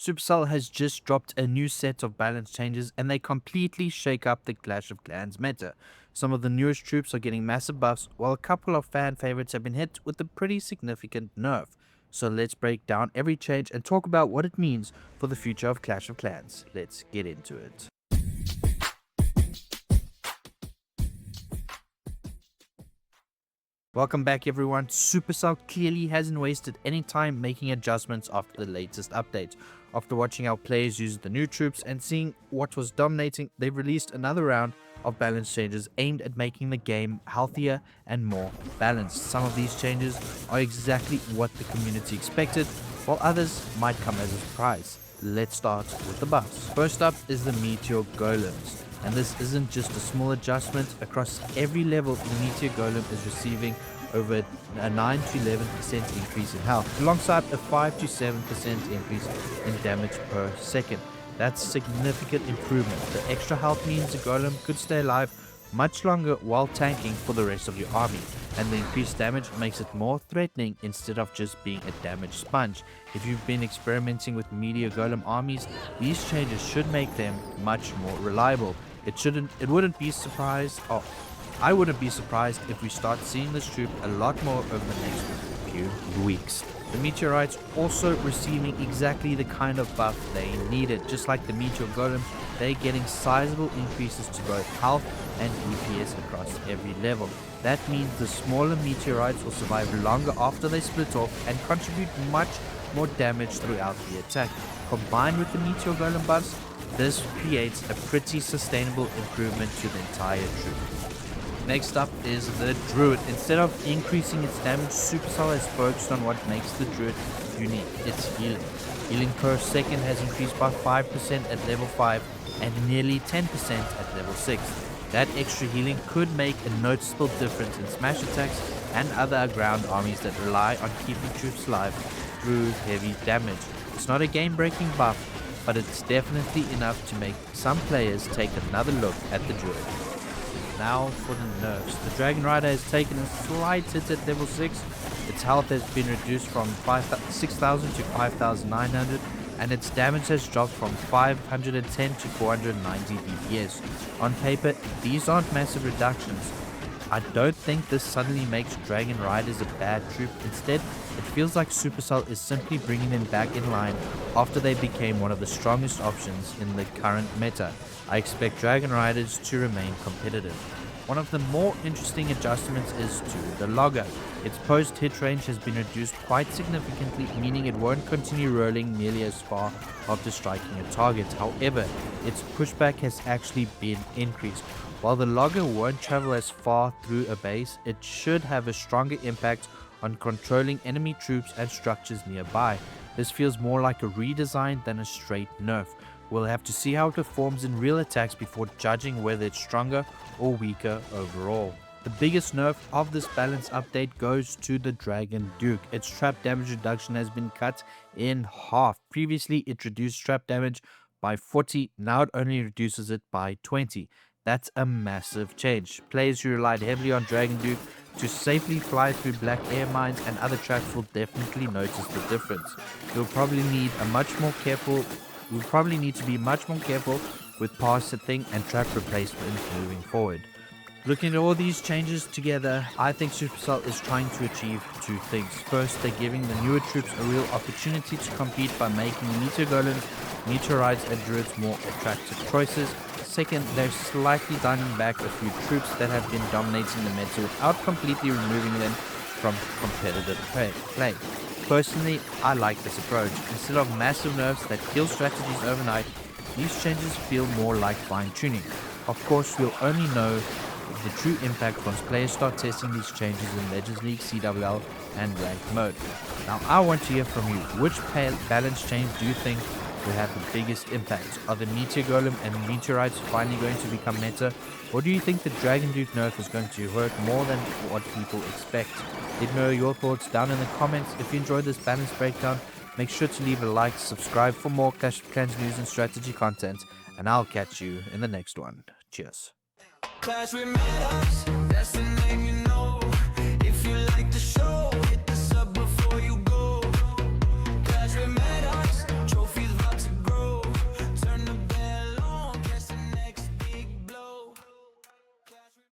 Supercell has just dropped a new set of balance changes and they completely shake up the Clash of Clans meta. Some of the newest troops are getting massive buffs, while a couple of fan favorites have been hit with a pretty significant nerf. So let's break down every change and talk about what it means for the future of Clash of Clans. Let's get into it. Welcome back everyone. Supercell clearly hasn't wasted any time making adjustments after the latest update. After watching how players use the new troops and seeing what was dominating, they've released another round of balance changes aimed at making the game healthier and more balanced. Some of these changes are exactly what the community expected, while others might come as a surprise. Let's start with the buffs. First up is the Meteor Golems. And this isn't just a small adjustment. Across every level, the Meteor Golem is receiving over a 9 to 11% increase in health, alongside a 5 to 7% increase in damage per second. That's significant improvement. The extra health means the Golem could stay alive much longer while tanking for the rest of your army, and the increased damage makes it more threatening instead of just being a damage sponge. If you've been experimenting with Meteor Golem armies, these changes should make them much more reliable. I wouldn't be surprised if we start seeing this troop a lot more over the next few weeks. The Meteorites also receiving exactly the kind of buff they needed. Just like the Meteor Golem, they're getting sizable increases to both health and DPS across every level. That means the smaller Meteorites will survive longer after they split off and contribute much more damage throughout the attack. Combined with the Meteor Golem buffs, this creates a pretty sustainable improvement to the entire troop. Next up is the Druid. Instead of increasing its damage, Supercell has focused on what makes the Druid unique, its healing. Healing per second has increased by 5% at level 5 and nearly 10% at level 6. That extra healing could make a noticeable difference in smash attacks and other ground armies that rely on keeping troops alive through heavy damage. It's not a game-breaking buff, but it's definitely enough to make some players take another look at the Druid. Now for the nerfs. The Dragon Rider has taken a slight hit at level 6. Its health has been reduced from 6,000 to 5,900, and its damage has dropped from 510 to 490 DPS. On paper, these aren't massive reductions. I don't think this suddenly makes Dragon Riders a bad troop. Instead, it feels like Supercell is simply bringing them back in line after they became one of the strongest options in the current meta. I expect Dragon Riders to remain competitive. One of the more interesting adjustments is to the Logger. Its post-hit range has been reduced quite significantly, meaning it won't continue rolling nearly as far after striking a target. However, its pushback has actually been increased. While the Logger won't travel as far through a base, it should have a stronger impact on controlling enemy troops and structures nearby. This feels more like a redesign than a straight nerf. We'll have to see how it performs in real attacks before judging whether it's stronger or weaker overall. The biggest nerf of this balance update goes to the Dragon Duke. Its trap damage reduction has been cut in half. Previously, it reduced trap damage by 40, now it only reduces it by 20. That's a massive change. Players who relied heavily on Dragon Duke to safely fly through black air mines and other traps will definitely notice the difference. You'll probably need to be much more careful with pass setting and trap replacement moving forward. Looking at all these changes together, I think Supercell is trying to achieve two things. First, they're giving the newer troops a real opportunity to compete by making Meteor Golems, Meteorites and Druids more attractive choices. Second, they're slightly dialing back a few troops that have been dominating the meta without completely removing them from competitive play. Personally, I like this approach. Instead of massive nerfs that kill strategies overnight, these changes feel more like fine-tuning. Of course, we'll only know the true impact once players start testing these changes in Legends League, CWL, and ranked mode. Now, I want to hear from you. Which balance change do you think will have the biggest impact? Are the Meteor Golem and Meteorites finally going to become meta? Or do you think the Dragon Duke nerf is going to hurt more than what people expect? Let me know your thoughts down in the comments. If you enjoyed this balance breakdown, make sure to leave a like, subscribe for more Clash of Clans news and strategy content, and I'll catch you in the next one. Cheers. Clash with